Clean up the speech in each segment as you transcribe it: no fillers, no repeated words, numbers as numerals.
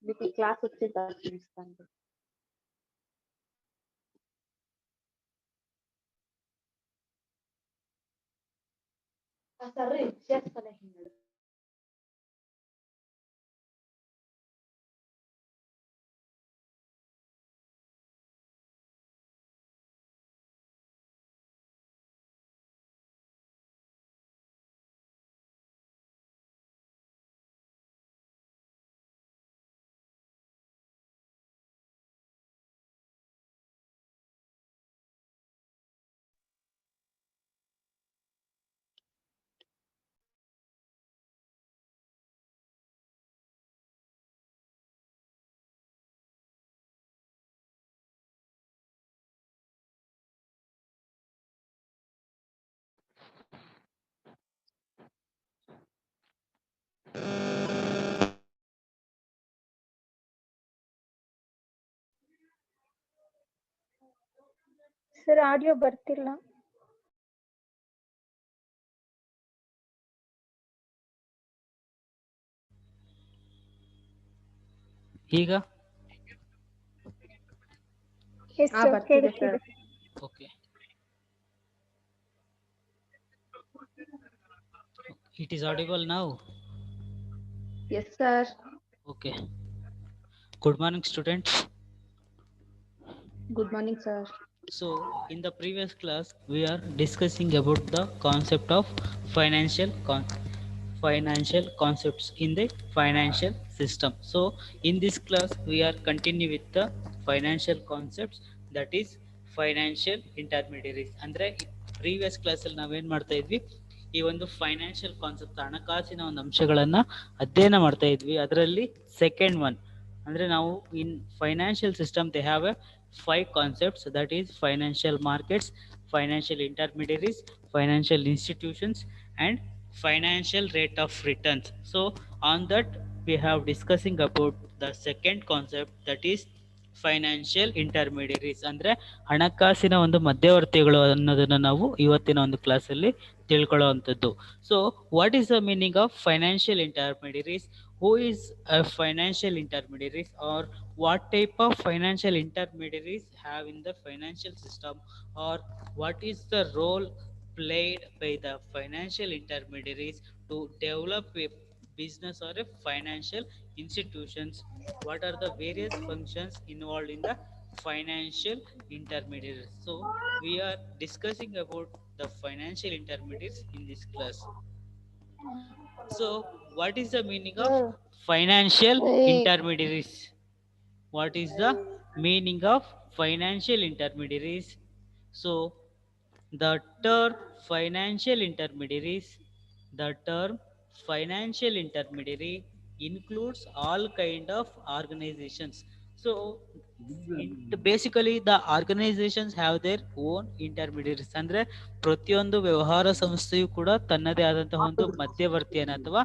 వీటి క్లాస్ వచ్చేదాకా చూస్తాను. సరే చేస్తానే ಸರ್ ಆಡಿಯೋ ಬರ್ತಿಲ್ಲ. ಈಗ ಎಸ್ ಸರ್ ಬರ್ತಿದೆ ಕೇಳಿಸ್ತಿದೆ. Okay, it is audible now. Yes sir. Okay, good morning students. Good morning sir. So in the previous class we are discussing about the concept of financial concepts in the financial system. So in this class we are continue with the financial concepts, that is financial intermediaries. ಅಂದ್ರೆ previous class ಅಲ್ಲಿ ನಾವೇನ್ ಮಾಡ್ತಾ ಇದ್ವಿ, ಈ ಒಂದು financial concept ಹಣಕಾಸಿನ ಒಂದು ಅಂಶಗಳನ್ನ ಅಧ್ಯಯನ ಮಾಡ್ತಾ ಇದ್ವಿ. ಅದರಲ್ಲಿ ಸೆಕೆಂಡ್ ಒನ್ ಅಂದ್ರೆ ನಾವು ಇನ್ financial system they have A 5 concepts, that is financial markets, financial intermediaries, financial institutions and financial rate of returns. So on that we have discussing about the second concept, that is financial intermediaries. ಅಂದರೆ ಹಣಕಾಸಿನ ಒಂದು ಮಧ್ಯವರ್ತಿಗಳು ಅನ್ನೋದನ್ನು ನಾವು ಇವತ್ತಿನ ಒಂದು ಕ್ಲಾಸಲ್ಲಿ ತಿಳ್ಕೊಳ್ಳುವಂಥದ್ದು. So what is the meaning of financial intermediaries? Who is a financial intermediaries, or what type of financial intermediaries have in the financial system, or what is the role played by the financial intermediaries to develop a business or a financial institutions? What are the various functions involved in the financial intermediaries? So we are discussing about the financial intermediaries in this class. So what is the meaning of financial intermediaries? What is the meaning of financial intermediaries? So the term financial intermediaries, the term financial intermediary includes all kind of organizations. So basically the organizations have their own intermediaries. ಅಂದ್ರೆ ಪ್ರತಿಯೊಂದು ವ್ಯವಹಾರ ಸಂಸ್ಥೆಯು ಕೂಡ ತನ್ನದೇ ಆದಂತಹ ಒಂದು ಮಧ್ಯವರ್ತಿಯನ್ನ ಅಥವಾ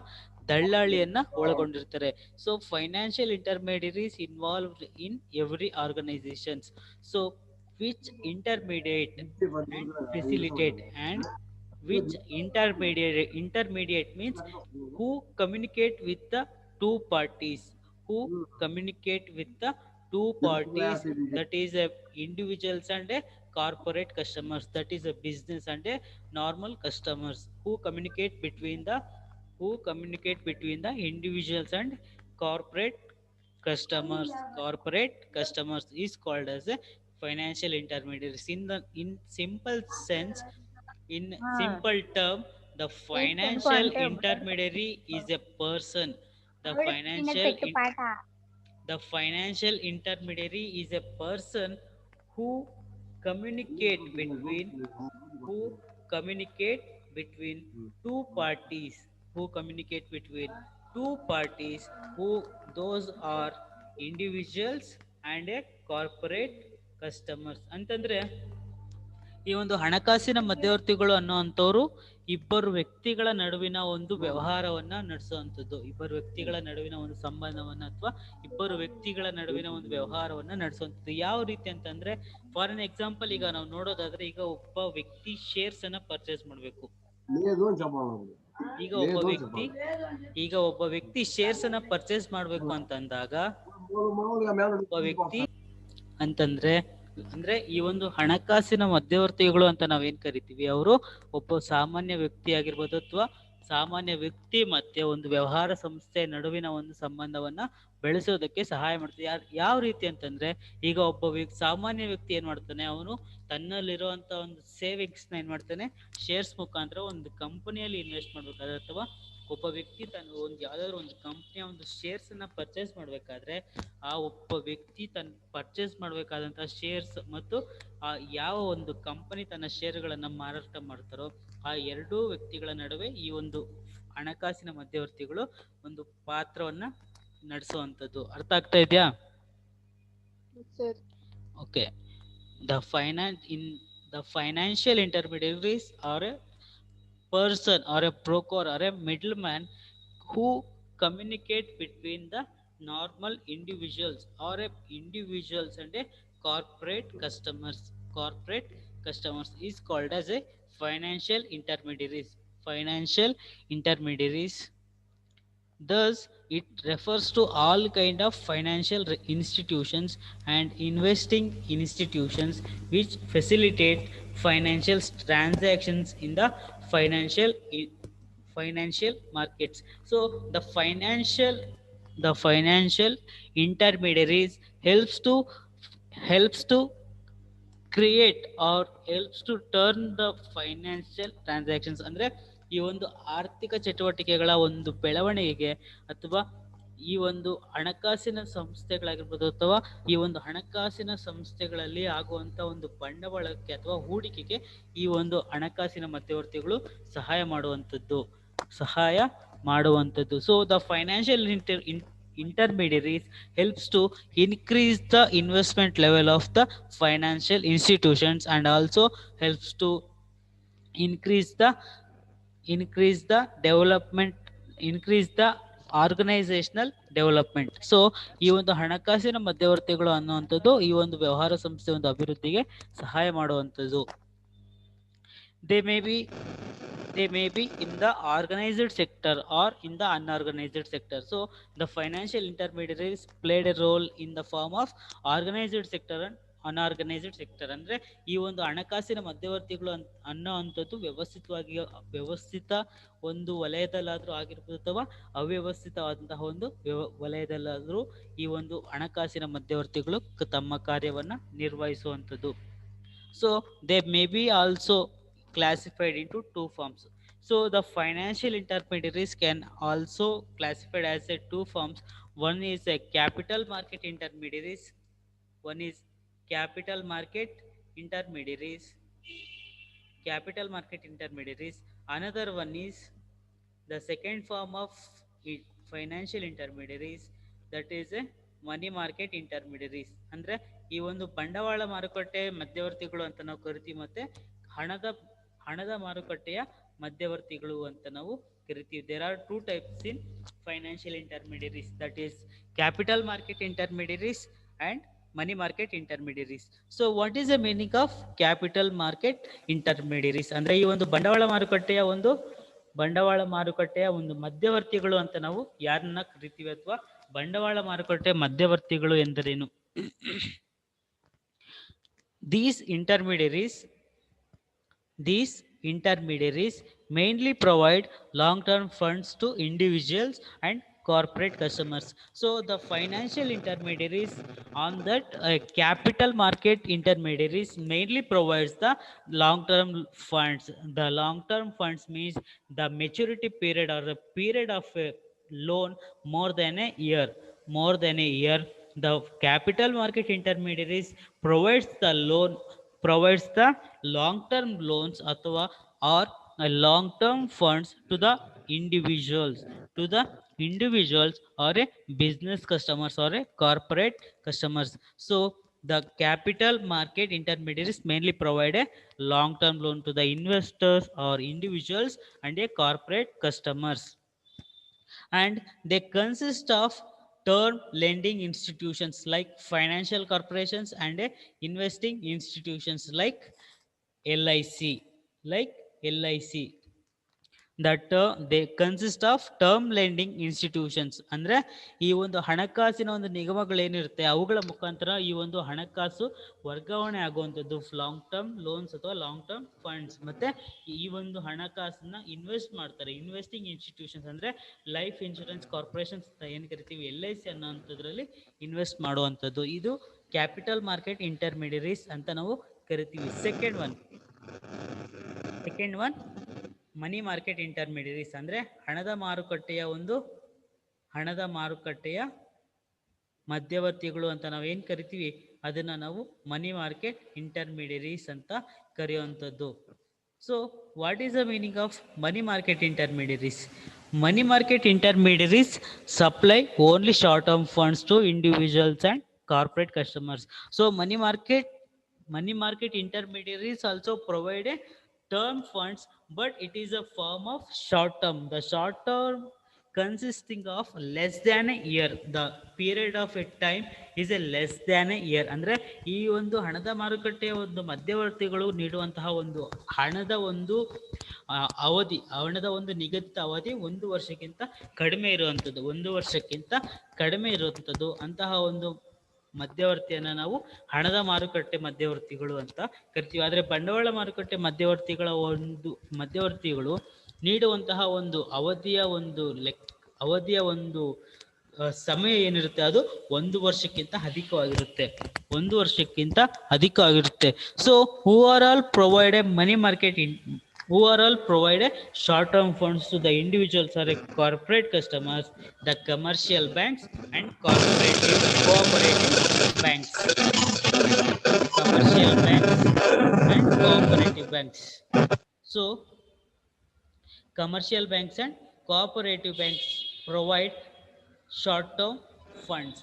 ದಳ್ಳಾಳಿಯನ್ನ ಒಳಗೊಂಡಿರ್ತಾರೆ. So financial intermediaries involved in every organisations. So which intermediate and facilitate, and which intermediate means who communicate with the two parties, who communicate with the two parties, that is a individuals and a corporate customers, that is a business and a normal customers, who communicate between the individuals and corporate customers is called as a financial intermediaries. In simple sense, in simple term, the financial intermediary is a person. the financial the financial intermediary is a person who communicate between who communicate between two parties, who those are individuals and a corporate customers. ಅಂತಂದ್ರೆ ಈ ಒಂದು ಹಣಕಾಸಿನ ಮಧ್ಯವರ್ತಿಗಳು ಅನ್ನುವಂಥವ್ರು ಇಬ್ಬರು ವ್ಯಕ್ತಿಗಳ ನಡುವಿನ ಒಂದು ವ್ಯವಹಾರವನ್ನ ನಡೆಸುವಂಥದ್ದು, ಇಬ್ಬರು ವ್ಯಕ್ತಿಗಳ ನಡುವಿನ ಒಂದು ಸಂಬಂಧವನ್ನ ಅಥವಾ ಇಬ್ಬರು ವ್ಯಕ್ತಿಗಳ ನಡುವಿನ ಒಂದು ವ್ಯವಹಾರವನ್ನ ನಡೆಸುವಂಥದ್ದು. ಯಾವ ರೀತಿ ಅಂತಂದ್ರೆ, ಫಾರ್ ಎನ್ ಎಕ್ಸಾಂಪಲ್, ಈಗ ನಾವು ನೋಡೋದಾದ್ರೆ, ಈಗ ಒಬ್ಬ ವ್ಯಕ್ತಿ ಶೇರ್ಸ್ ಅನ್ನ ಪರ್ಚೇಸ್ ಮಾಡಬೇಕು. ಈಗ ಒಬ್ಬ ವ್ಯಕ್ತಿ ಶೇರ್ಸ್ ಅನ್ನ ಪರ್ಚೇಸ್ ಮಾಡ್ಬೇಕು ಅಂತಂದಾಗ ಒಬ್ಬ ವ್ಯಕ್ತಿ ಅಂತಂದ್ರೆ ಈ ಒಂದು ಹಣಕಾಸಿನ ಮಧ್ಯವರ್ತಿಗಳು ಅಂತ ನಾವೇನ್ ಕರಿತೀವಿ, ಅವರು ಒಬ್ಬ ಸಾಮಾನ್ಯ ವ್ಯಕ್ತಿ ಆಗಿರ್ಬೋದು ಅಥವಾ ಸಾಮಾನ್ಯ ವ್ಯಕ್ತಿ ಮತ್ತೆ ಒಂದು ವ್ಯವಹಾರ ಸಂಸ್ಥೆ ನಡುವಿನ ಒಂದು ಸಂಬಂಧವನ್ನ ಬೆಳೆಸೋದಕ್ಕೆ ಸಹಾಯ ಮಾಡ್ತದೆ. ಯಾವ ರೀತಿ ಅಂತಂದ್ರೆ, ಈಗ ಒಬ್ಬ ಸಾಮಾನ್ಯ ವ್ಯಕ್ತಿ ಏನ್ ಮಾಡ್ತಾನೆ, ಅವನು ತನ್ನಲ್ಲಿರುವಂತ ಒಂದು ಸೇವಿಂಗ್ಸ್ ನ ಏನ್ ಮಾಡ್ತಾನೆ, ಶೇರ್ಸ್ ಮುಖಾಂತರ ಒಂದು ಕಂಪನಿಯಲ್ಲಿ ಇನ್ವೆಸ್ಟ್ ಮಾಡ್ಬೇಕಾದ್ರೆ, ಅಥವಾ ಒಬ್ಬ ವ್ಯಕ್ತಿ ತನ್ನ ಒಂದು ಯಾವ್ದಾದ್ರು ಒಂದು ಕಂಪ್ನಿಯ ಒಂದು ಶೇರ್ಸ್ ಅನ್ನ ಪರ್ಚೇಸ್ ಮಾಡ್ಬೇಕಾದ್ರೆ, ಆ ಒಬ್ಬ ವ್ಯಕ್ತಿ ತನ್ನ ಪರ್ಚೇಸ್ ಮಾಡ್ಬೇಕಾದಂತಹ ಶೇರ್ಸ್ ಮತ್ತು ಆ ಯಾವ ಒಂದು ಕಂಪನಿ ತನ್ನ ಶೇರ್ಗಳನ್ನ ಮಾರಾಟ ಮಾಡ್ತಾರೋ ಆ ಎರಡೂ ವ್ಯಕ್ತಿಗಳ ನಡುವೆ ಈ ಒಂದು ಹಣಕಾಸಿನ ಮಧ್ಯವರ್ತಿಗಳು ಒಂದು ಪಾತ್ರವನ್ನ ನಡೆಸುವಂತದ್ದು. ಅರ್ಥ ಆಗ್ತಾ ಇದೆಯಾ? Okay. The financial intermediaries are a person or a broker or a middleman who communicate between the normal individuals or individuals and a corporate customers. Corporate customers is called as a financial intermediaries. Financial intermediaries. Thus, it refers to all kind of financial institutions and investing institutions which facilitate financial transactions in the financial markets. So the financial intermediaries helps to create or helps to turn the financial transactions, ಅಂದ್ರೆ ಈ ಒಂದು ಆರ್ಥಿಕ ಚಟುವಟಿಕೆಗಳ ಒಂದು ಬೆಳವಣಿಗೆಗೆ ಅಥವಾ ಈ ಒಂದು ಹಣಕಾಸಿನ ಸಂಸ್ಥೆಗಳಾಗಿರ್ಬೋದು ಅಥವಾ ಈ ಒಂದು ಹಣಕಾಸಿನ ಸಂಸ್ಥೆಗಳಲ್ಲಿ ಆಗುವಂತ ಒಂದು ಬಂಡವಾಳಕ್ಕೆ ಅಥವಾ ಹೂಡಿಕೆಗೆ ಈ ಒಂದು ಹಣಕಾಸಿನ ಮಧ್ಯವರ್ತಿಗಳು ಸಹಾಯ ಮಾಡುವಂಥದ್ದು. So the financial intermediaries helps to increase the investment level of the financial institutions and also helps to increase the development, increase the organizational development. So ಈ ಒಂದು ಹಣಕಾಸಿನ ಮಧ್ಯವರ್ತಿಗಳು ಅನ್ನುವಂಥದ್ದು ಈ ಒಂದು ವ್ಯವಹಾರ ಸಂಸ್ಥೆ ಒಂದು ಅಭಿವೃದ್ಧಿಗೆ ಸಹಾಯ ಮಾಡುವಂಥದ್ದು. They may be in the organized sector or in the unorganized sector. So the financial intermediaries played a role in the form of organized sector and unorganised sector. ಅಂದ್ರೆ ಈ ಒಂದು ಹಣಕಾಸಿನ ಮಧ್ಯವರ್ತಿಗಳು ಅನ್ನೋವಂಥದ್ದು ವ್ಯವಸ್ಥಿತ ಒಂದು ವಲಯದಲ್ಲಾದ್ರೂ ಆಗಿರ್ಬೋದು ಅಥವಾ ಅವ್ಯವಸ್ಥಿತವಾದಂತಹ ಒಂದು ವಲಯದಲ್ಲಾದ್ರೂ ಈ ಒಂದು ಹಣಕಾಸಿನ ಮಧ್ಯವರ್ತಿಗಳು ತಮ್ಮ ಕಾರ್ಯವನ್ನ ನಿರ್ವಹಿಸುವಂಥದ್ದು. So they may be also classified into two forms. So the financial intermediaries can also classified as a two forms. One is a capital market intermediaries. Capital market intermediaries. Another one is the second form of financial intermediaries, that is a money market intermediaries. ಅಂದ್ರೆ ಈ ಒಂದು ಬಂಡವಾಳ ಮಾರುಕಟ್ಟೆ ಮಧ್ಯವರ್ತಿಗಳು ಅಂತ ನಾವು ಕರಿತೀವಿ, ಮತ್ತೆ ಹಣದ ಮಾರುಕಟ್ಟೆಯ ಮಧ್ಯವರ್ತಿಗಳು ಅಂತ ನಾವು ಕರಿತೀವಿ. There are two types in financial intermediaries, that is capital market intermediaries and money market intermediaries. So what is the meaning of capital market intermediaries? ಅಂದ್ರೆ ಈ ಒಂದು ಬಂಡವಾಳ ಮಾರುಕಟ್ಟೆಯ ಒಂದು ಮಧ್ಯವರ್ತಿಗಳು ಅಂತ ನಾವು ಯಾರನ್ನ ಕರಿತೀವಿ, ಅಥವಾ ಬಂಡವಾಳ ಮಾರುಕಟ್ಟೆ ಮಧ್ಯವರ್ತಿಗಳು ಎಂದರೇನು? These intermediaries mainly provide long-term funds to individuals and corporate customers. So the financial intermediaries on that capital market intermediaries mainly provides the long-term funds. The long-term funds means the maturity period or the period of a loan more than a year. The capital market intermediaries provides the long-term loans or long-term funds to the individuals or a business customers or a corporate customers. So the capital market intermediaries mainly provide a long-term loan to the investors or individuals and a corporate customers, and they consist of term lending institutions like financial corporations and investing institutions like LIC. That they consist of term lending institutions. ಅಂದ್ರೆ ಈ ಒಂದು ಹಣಕಾಸಿನ ಒಂದು ನಿಗಮಗಳೇನಿರುತ್ತೆ ಅವುಗಳ ಮುಖಾಂತರ ಈ ಒಂದು ಹಣಕಾಸು ವರ್ಗಾವಣೆ ಆಗುವಂಥದ್ದು ಲಾಂಗ್ ಟರ್ಮ್ ಲೋನ್ಸ್ ಅಥವಾ ಲಾಂಗ್ ಟರ್ಮ್ ಫಂಡ್ಸ್. ಮತ್ತೆ ಈ ಒಂದು ಹಣಕಾಸನ್ನ ಇನ್ವೆಸ್ಟ್ ಮಾಡ್ತಾರೆ. ಇನ್ವೆಸ್ಟಿಂಗ್ ಇನ್ಸ್ಟಿಟ್ಯೂಷನ್ಸ್ ಅಂದ್ರೆ ಲೈಫ್ ಇನ್ಶೂರೆನ್ಸ್ ಕಾರ್ಪೊರೇಷನ್ಸ್ ಅಂತ ಏನು ಕರಿತೀವಿ, LIC ಅನ್ನೋಂಥದ್ರಲ್ಲಿ ಇನ್ವೆಸ್ಟ್ ಮಾಡುವಂಥದ್ದು. ಇದು ಕ್ಯಾಪಿಟಲ್ ಮಾರ್ಕೆಟ್ ಇಂಟರ್ಮೀಡಿಯರೀಸ್ ಅಂತ ನಾವು ಕರಿತೀವಿ. ಸೆಕೆಂಡ್ ಒನ್ ಮನಿ ಮಾರ್ಕೆಟ್ ಇಂಟರ್ಮೀಡಿಯರೀಸ್ ಅಂದ್ರೆ ಹಣದ ಮಾರುಕಟ್ಟೆಯ ಮಧ್ಯವರ್ತಿಗಳು ಅಂತ ನಾವೇನು ಕರಿತೀವಿ ಅದನ್ನ ನಾವು ಮನಿ ಮಾರ್ಕೆಟ್ ಇಂಟರ್ಮೀಡಿಯರೀಸ್ ಅಂತ ಕರೆಯುವಂಥದ್ದು. So what is the meaning of money market intermediaries? Money market intermediaries supply only short-term funds to individuals and corporate customers. So money market intermediaries also provide a term funds, but it is a form of short-term. The short-term consisting of less than a year. The period of a time is a less than a year. ಅಂದ್ರೆ ಈ ಒಂದು ಹಣದ ಮಾರುಕಟ್ಟೆಯ ಒಂದು ಮಧ್ಯವರ್ತಿಗಳು ನೀಡುವಂತಹ ಒಂದು ಹಣದ ಒಂದು ಹಣದ ಒಂದು ನಿಗದಿತ ಅವಧಿ 1 ವರ್ಷಕ್ಕಿಂತ ಕಡಿಮೆ ಇರುವಂಥದ್ದು. ಅಂತಹ ಒಂದು ಮಧ್ಯವರ್ತಿಯನ್ನ ನಾವು ಹಣದ ಮಾರುಕಟ್ಟೆ ಮಧ್ಯವರ್ತಿಗಳು ಅಂತ ಕರಿತೀವಿ. ಆದರೆ ಬಂಡವಾಳ ಮಾರುಕಟ್ಟೆ ಮಧ್ಯವರ್ತಿಗಳು ನೀಡುವಂತಹ ಒಂದು ಅವಧಿಯ ಒಂದು ಸಮಯ ಏನಿರುತ್ತೆ ಅದು 1 ವರ್ಷಕ್ಕಿಂತ ಅಧಿಕವಾಗಿರುತ್ತೆ. So who are all provide short-term funds to the individuals or corporate customers, the commercial banks and cooperative banks. So commercial banks and cooperative banks provide short-term funds,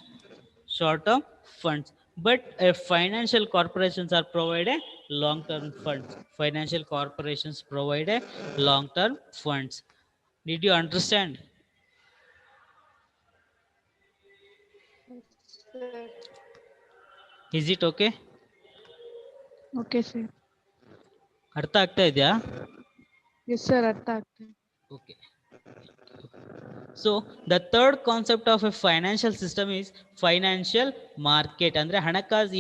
but financial corporations provide long-term funds. Did you understand? Is it okay? Okay, sir. ಅರ್ಥ ಆಗ್ತಾ ಇದೆಯಾ? Yes, sir. ಅರ್ಥ ಆಗ್ತದೆ. Okay. So the third concept of a financial system is financial market. ಅಂದ್ರೆ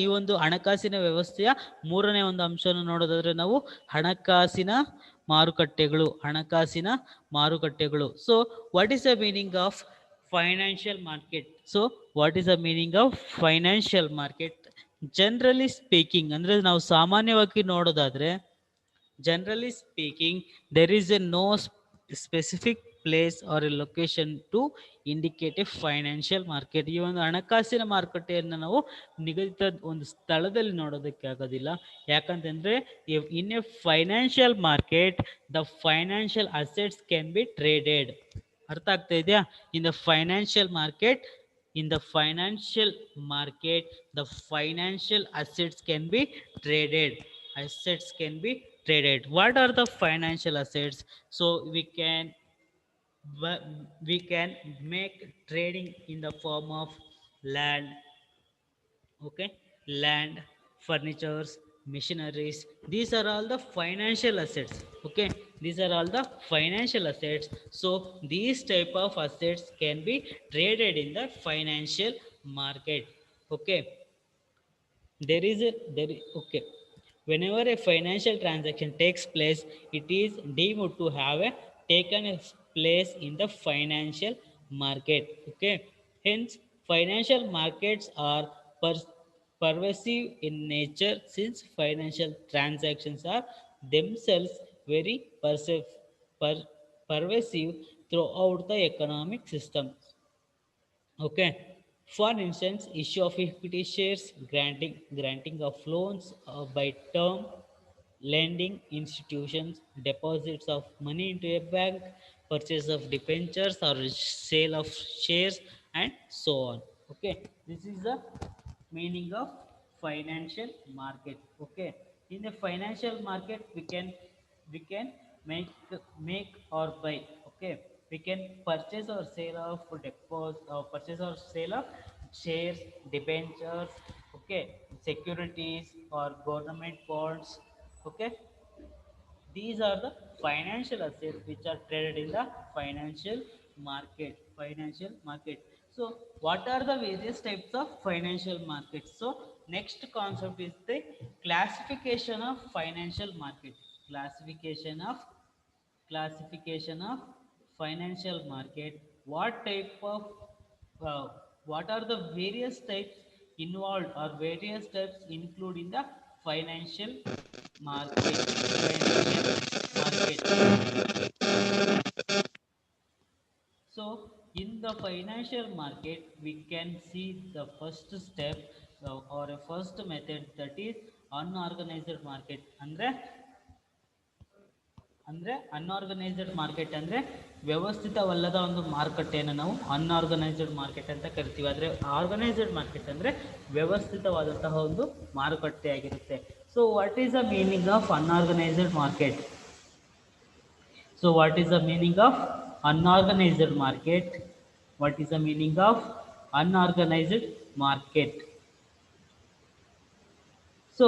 ಈ ಒಂದು ಹಣಕಾಸಿನ ವ್ಯವಸ್ಥೆಯ ಮೂರನೇ ಒಂದು ಅಂಶವನ್ನು ನೋಡೋದಾದ್ರೆ ನಾವು ಹಣಕಾಸಿನ ಮಾರುಕಟ್ಟೆಗಳು. So what is the meaning of financial market? Generally speaking, ಅಂದ್ರೆ ನಾವು ಸಾಮಾನ್ಯವಾಗಿ ನೋಡೋದಾದ್ರೆ there is no specific place or a location to indicate a financial market. ಈ ಒಂದು ಹಣಕಾಸಿನ ಮಾರುಕಟ್ಟೆಯನ್ನು ನಾವು ನಿಗದಿತ ಒಂದು ಸ್ಥಳದಲ್ಲಿ ನೋಡೋದಕ್ಕೆ ಆಗೋದಿಲ್ಲ. ಯಾಕಂತಂದ್ರೆ in a financial market the financial assets can be traded. ಅರ್ಥ ಆಗ್ತಾ ಇದೆಯಾ? In the financial market the financial assets can be traded. What are the financial assets? So we can make trading in the form of land, furnitures, machineries. These are all the financial assets. So these type of assets can be traded in the financial market. Whenever a financial transaction takes place, it is deemed to have taken place in the financial market. Hence financial markets are pervasive in nature, since financial transactions are themselves very pervasive throughout the economic system. For instance, issue of equity shares, granting of loans by term lending institutions, deposits of money into a bank, purchase of debentures or sale of shares, and so on. This is the meaning of financial market. In the financial market we can make or buy. We can purchase or sale of shares, debentures, securities or government bonds. These are the financial assets which are traded in the financial market. Financial market. So what are the various types of financial markets? So next concept is the classification of financial market. Classification of financial market. Uh, what are the various types involved or various types included in the financial market? So in the financial market we can see the first step or a first method, that is unorganized market. ಅಂದ್ರೆ unorganised market ಅಂದರೆ ವ್ಯವಸ್ಥಿತವಲ್ಲದ ಒಂದು ಮಾರುಕಟ್ಟೆಯನ್ನು ನಾವು unorganised market ಅಂತ ಕರಿತೀವಿ. ಆದರೆ organised market ಅಂದರೆ ವ್ಯವಸ್ಥಿತವಾದಂತಹ ಒಂದು ಮಾರುಕಟ್ಟೆ ಆಗಿರುತ್ತೆ. So what is the meaning of unorganised market? So what is the meaning of unorganized market? What is the meaning of unorganized market? So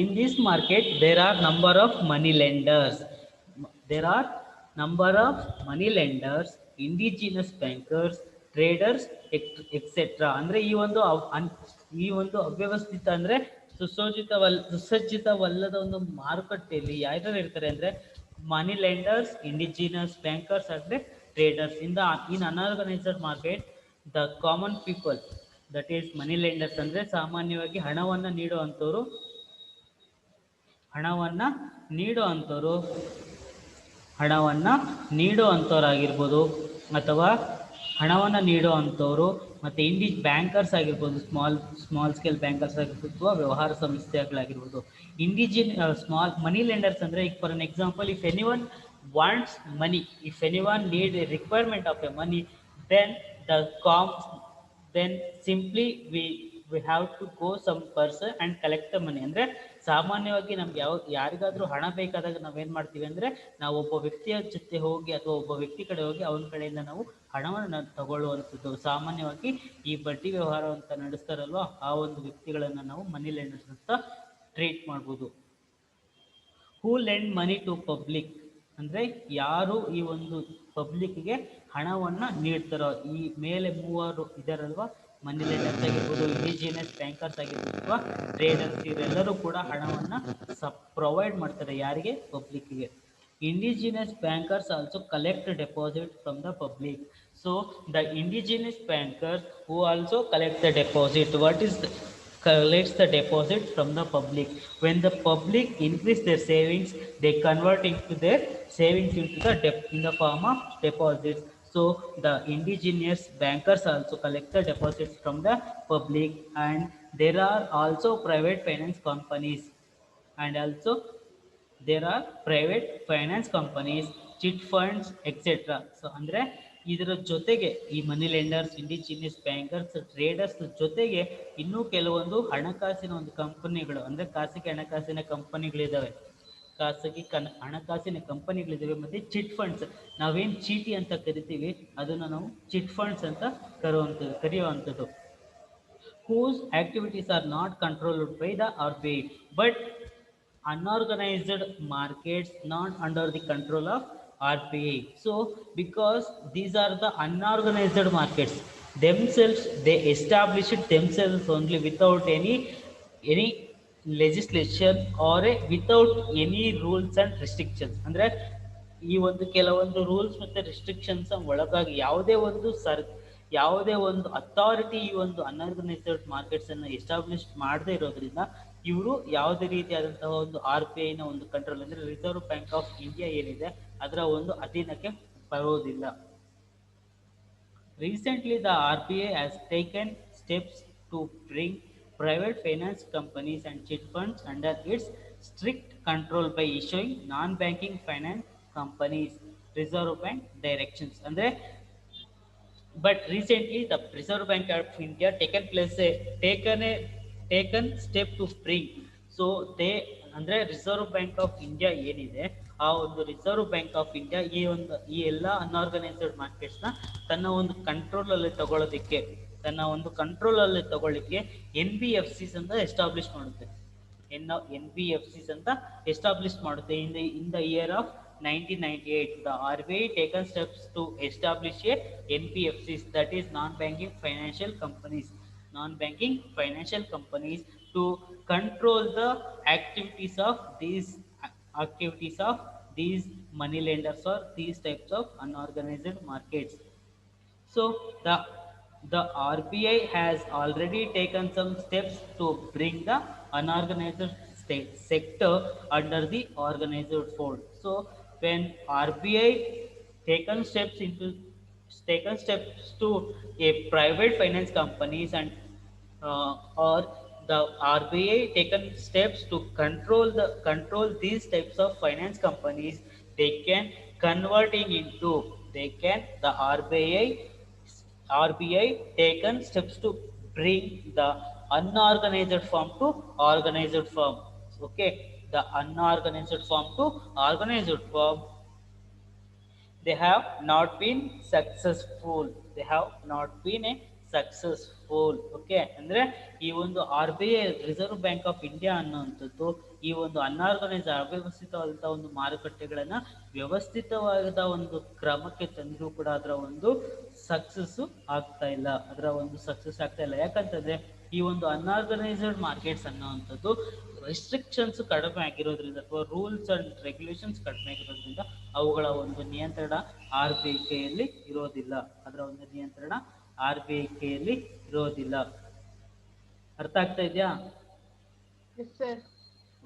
in this market there are number of money lenders. There are number of money lenders, indigenous bankers, traders, etc. ಅಂದ್ರೆ ಈ ಒಂದು ಅವ್ಯವಸ್ಥಿತ ಅಂದ್ರೆ ಸುಸಜ್ಜಿತವಲ್ಲದ ಒಂದು ಮಾರುಕಟ್ಟೆಯಲ್ಲಿ ಯಾರ್ಯಾರು ಇರ್ತಾರೆ ಅಂದ್ರೆ ಮನಿ lenders, indigenous bankers ಅಂದ್ರೆ traders. In unorganised market the common people, that is money lenders ಅಂದ್ರೆ ಸಾಮಾನ್ಯವಾಗಿ ಹಣವನ್ನ ನೀಡುವಂಥವ್ರಾಗಿರ್ಬೋದು ಅಥವಾ ಹಣವನ್ನು ನೀಡುವಂಥವ್ರು, ಮತ್ತು ಬ್ಯಾಂಕರ್ಸ್ ಆಗಿರ್ಬೋದು, ಸ್ಮಾಲ್ ಸ್ಕೇಲ್ ಬ್ಯಾಂಕರ್ಸ್ ಆಗಿರ್ಬೋದು ಅಥವಾ ವ್ಯವಹಾರ ಸಂಸ್ಥೆಗಳಾಗಿರ್ಬೋದು. ಸ್ಮಾಲ್ ಮನಿ ಲೆಂಡರ್ಸ್ ಅಂದರೆ, ಈಗ for an example, if anyone wants money, if anyone need A requirement of A money, then simply we have to go some person and collect the money. ಅಂದರೆ ಸಾಮಾನ್ಯವಾಗಿ ನಮ್ಗೆ ಯಾರಿಗಾದ್ರೂ ಹಣ ಬೇಕಾದಾಗ ನಾವೇನು ಮಾಡ್ತೀವಿ ಅಂದರೆ, ನಾವು ಒಬ್ಬ ವ್ಯಕ್ತಿಯ ಜೊತೆ ಹೋಗಿ ಅಥವಾ ಒಬ್ಬ ವ್ಯಕ್ತಿ ಕಡೆ ಹೋಗಿ ಅವನ ಕಡೆಯಿಂದ ನಾವು ಹಣವನ್ನು ತಗೊಳ್ಳುವಂಥದ್ದು. ಸಾಮಾನ್ಯವಾಗಿ ಈ ಬಡ್ಡಿ ವ್ಯವಹಾರ ಅಂತ ನಡೆಸ್ತಾರಲ್ವ, ಆ ಒಂದು ವ್ಯಕ್ತಿಗಳನ್ನು ನಾವು ಮನಿ ಲೆಂಡರ್ಸ್ ಅಂತ ಟ್ರೀಟ್ ಮಾಡ್ಬೋದು. ಹೂ ಲೆಂಡ್ ಮನಿ ಟು ಪಬ್ಲಿಕ್ ಅಂದರೆ ಯಾರು ಈ ಒಂದು ಪಬ್ಲಿಕ್ಗೆ ಹಣವನ್ನು ನೀಡ್ತಾರೋ, ಈ ಮೇಲೆ ಮೂವರು ಇದಾರಲ್ವ, ಮನಿ ಲೆಂಡರ್ಸ್ ಆಗಿರ್ಬೋದು, ಇಂಡಿಜಿನಸ್ ಬ್ಯಾಂಕರ್ಸ್ ಆಗಿರ್ಬೋದು ಅಥವಾ ಟ್ರೇಡರ್ಸ್, ಇವರೆಲ್ಲರೂ ಕೂಡ ಹಣವನ್ನು ಪ್ರೊವೈಡ್ ಮಾಡ್ತಾರೆ ಯಾರಿಗೆ? ಪಬ್ಲಿಕ್ಗೆ. Indigenous bankers also collect deposit from the public. So the indigenous bankers who also collect the deposit, collects the deposit from the public. When the public increase their savings, they convert into their savings into the in the form of deposits. So the indigenous bankers also collect the deposits from the public, and there are also private finance companies, chit funds etcetera. So ಅಂದರೆ ಇದರ ಜೊತೆಗೆ ಈ ಮನಿ lenders, indigenous bankers, traders ಜೊತೆಗೆ ಇನ್ನೂ ಕೆಲವೊಂದು ಹಣಕಾಸಿನ ಒಂದು ಕಂಪನಿಗಳು, ಅಂದರೆ ಖಾಸಗಿ ಹಣಕಾಸಿನ ಕಂಪನಿಗಳಿದ್ದಾವೆ, ಮತ್ತು ಚಿಟ್ ಫಂಡ್ಸ್, ನಾವೇನು ಚೀಟಿ ಅಂತ ಕರಿತೀವಿ ಅದನ್ನು ನಾವು ಚಿಟ್ ಫಂಡ್ಸ್ ಅಂತ ಕರೆಯುವಂಥದ್ದು. whose activities are not controlled by the RBI, but unorganized markets not under the control of RBI. So because these are the unorganized markets themselves, they establish it themselves only without any legislation or without any rules and restrictions. ಅಂದ್ರೆ ಈ ಒಂದು ಕೆಲವೊಂದು rules ಮತ್ತೆ restrictions ಒಳಗಾಗಿ ಯಾವುದೇ ಒಂದು authority ಈ ಒಂದು ಅನ್ಆರ್ಗನೈಸ್ಡ್ ಮಾರ್ಕೆಟ್ಸ್ ಅನ್ನು ಎಸ್ಟಾಬ್ಲಿಷ್ ಮಾಡದೇ ಇರೋದ್ರಿಂದ ಇವರು ಯಾವುದೇ ರೀತಿಯಾದಂತಹ ಒಂದು RBI ನ ಒಂದು ಕಂಟ್ರೋಲ್, ಅಂದ್ರೆ ರಿಸರ್ವ್ ಬ್ಯಾಂಕ್ ಆಫ್ ಇಂಡಿಯಾ ಏನಿದೆ ಅದರ ಒಂದು ಅಧೀನಕ್ಕೆ ಬರೋದಿಲ್ಲ. Recently the RBI has taken steps to bring private finance companies and chit funds under its strict control by issuing non-banking finance companies Reserve Bank directions. ಅಂದ್ರೆ but recently the Reserve Bank of India taken step to bring, so they ಅಂದ್ರೆ reserve bank of India ಏನಿದೆ ಆ ಒಂದು reserve bank of India ಈ ಎಲ್ಲ unorganised markets ನ ತನ್ನ ಒಂದು ಕಂಟ್ರೋಲ್ ಅಲ್ಲಿ ತಗೊಳ್ಳಿಕ್ಕೆ NBFCs ಅಂತ ಎಸ್ಟಾಬ್ಲಿಷ್ ಮಾಡುತ್ತೆ. NBFCs ಅಂತ ಎಸ್ಟಾಬ್ಲಿಷ್ ಮಾಡುತ್ತೆ. in the year of 1998 the RBI taken steps to establish a NBFCs, that is non-banking financial companies, to control the activities of these money lenders or these types of unorganized markets. So the RBI has already taken some steps to bring the unorganized sector under the organized fold. So when RBI taken steps into taken steps to a private finance companies and or the RBI taken steps to control these types of finance companies, they can converting into they can the RBI taken steps to bring the unorganized form to organized form. Okay, the unorganized form to organized form, they have not been successful. They have not been a successful. Okay, ಅಂದ್ರೆ ಈ ಒಂದು RBI reserve bank of India ಅನ್ನುವಂಥದ್ದು ಈ ಒಂದು unorganised ಅವ್ಯವಸ್ಥಿತವಾದಂತಹ ಒಂದು ಮಾರುಕಟ್ಟೆಗಳನ್ನ ವ್ಯವಸ್ಥಿತವಾದ ಒಂದು ಕ್ರಮಕ್ಕೆ ತಂದರೂ ಕೂಡ ಅದರ ಒಂದು ಸಕ್ಸಸ್ ಆಗ್ತಾ ಇಲ್ಲ. ಯಾಕಂತಂದ್ರೆ ಈ ಒಂದು ಅನ್ಆರ್ಗನೈಸ್ಡ್ ಮಾರ್ಕೆಟ್ಸ್ ಅನ್ನುವಂಥದ್ದು ರೆಸ್ಟ್ರಿಕ್ಷನ್ಸ್ ಕಡಿಮೆ ಆಗಿರೋದ್ರಿಂದ ಅಥವಾ ರೂಲ್ಸ್ ಅಂಡ್ ರೆಗ್ಯುಲೇಷನ್ಸ್ ಕಡಿಮೆ ಆಗಿರೋದ್ರಿಂದ ಅವುಗಳ ಒಂದು ನಿಯಂತ್ರಣ RBI ಕೈಯಲ್ಲಿ ಇರೋದಿಲ್ಲ. ಅರ್ಥ ಆಗ್ತಾ ಇದೆಯಾ?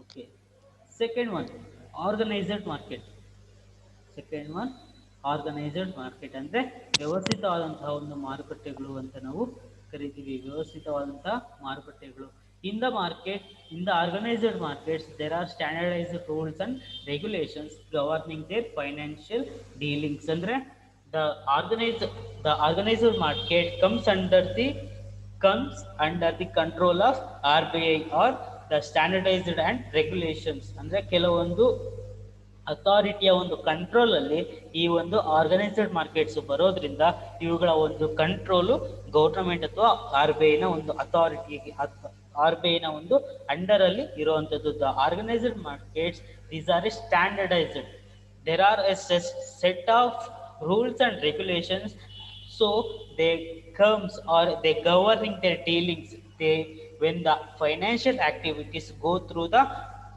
Okay. Second one organised market. ಅಂದ್ರೆ ವ್ಯವಸ್ಥಿತವಾದಂತಹ ಒಂದು ಮಾರುಕಟ್ಟೆಗಳು ಅಂತ ನಾವು ಕರಿತೀವಿ. ವ್ಯವಸ್ಥಿತವಾದಂತಹ ಮಾರುಕಟ್ಟೆಗಳು. In the organized markets, there are standardized rules and regulations governing their financial dealings. Andre the organized market comes under the control of RBI or the standardized and regulations. Andre ಕೆಲವೊಂದು ಅಥಾರಿಟಿಯ ಒಂದು control ಅಲ್ಲಿ ಈ ಒಂದು organised markets ಬರೋದ್ರಿಂದ ಇವುಗಳ ಒಂದು control government ಅಥವಾ RBI ನ ಒಂದು ಅಥಾರಿಟಿಗೆ RBI ನ ಒಂದು ಅಂಡರ್ ಅಲ್ಲಿ ಇರುವಂತದ್ದು. The organised markets, these are standardised. There are a set of rules and regulations, so they comes are they governing their dealings. They when the financial activities go through the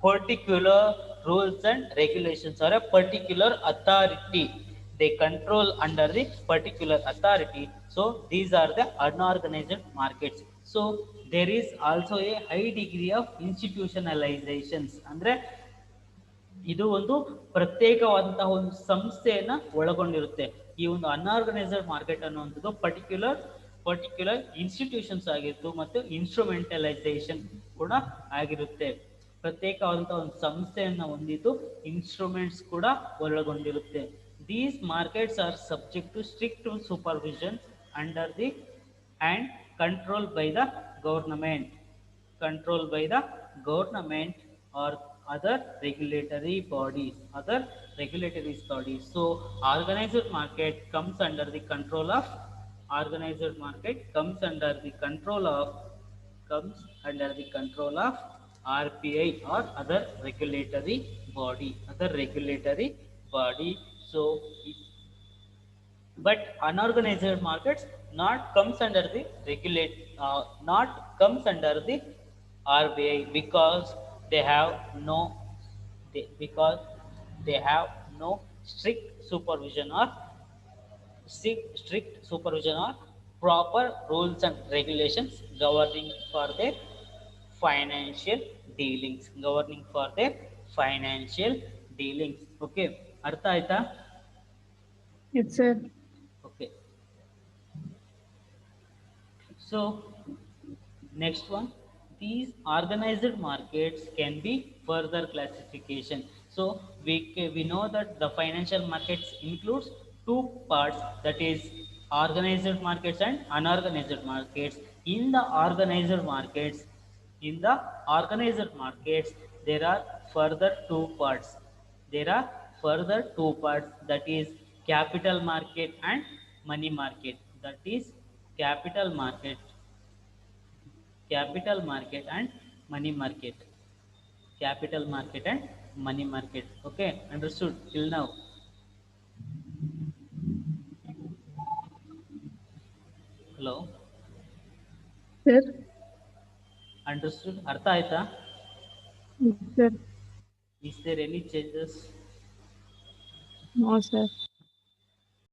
particular rules and regulations or a particular authority, they control under the particular authority. So these are the unorganized markets. So there is also a high degree of institutionalizations. ಅಂದ್ರೆ ಇದು ಒಂದು ಪ್ರತ್ಯೇಕವಾದಂತಹ ಒಂದು ಸಂಸ್ಥೆಯನ್ನ ಒಳಗೊಂಡಿರುತ್ತೆ. ಈ ಒಂದು unorganised market ಅನ್ನುವಂಥದ್ದು particular institutions ಆಗಿತ್ತು ಮತ್ತು ಇನ್ಸ್ಟ್ರೂಮೆಂಟಲೈಸೇಷನ್ ಕೂಡ ಆಗಿರುತ್ತೆ. ಪ್ರತ್ಯೇಕವಾದಂತಹ ಒಂದು ಸಂಸ್ಥೆಯನ್ನು ಹೊಂದಿದ್ದು ಇನ್ಸ್ಟ್ರೂಮೆಂಟ್ಸ್ ಕೂಡ ಒಳಗೊಂಡಿರುತ್ತೆ. These markets are subject to strict supervision under the and controlled by the government or other regulatory bodies. So organized market comes under the control of RBI or other regulatory body. So but unorganized markets not comes under the RBI because they have no strict supervision or proper rules and regulations governing for their financial dealings. Okay, ಅರ್ಥ ಆಯ್ತಾ? Yes, sir. Okay. So next one, these organized markets can be further classification. So we know that the financial markets includes two parts, that is organized markets and unorganized markets. In the organized markets there are further two parts. That is capital market and money market. Capital market and money market. capital market and money market. Okay, understood till now? Hello, Sir. understood? Artha aita? Yes, sir. Is there any changes? No, sir.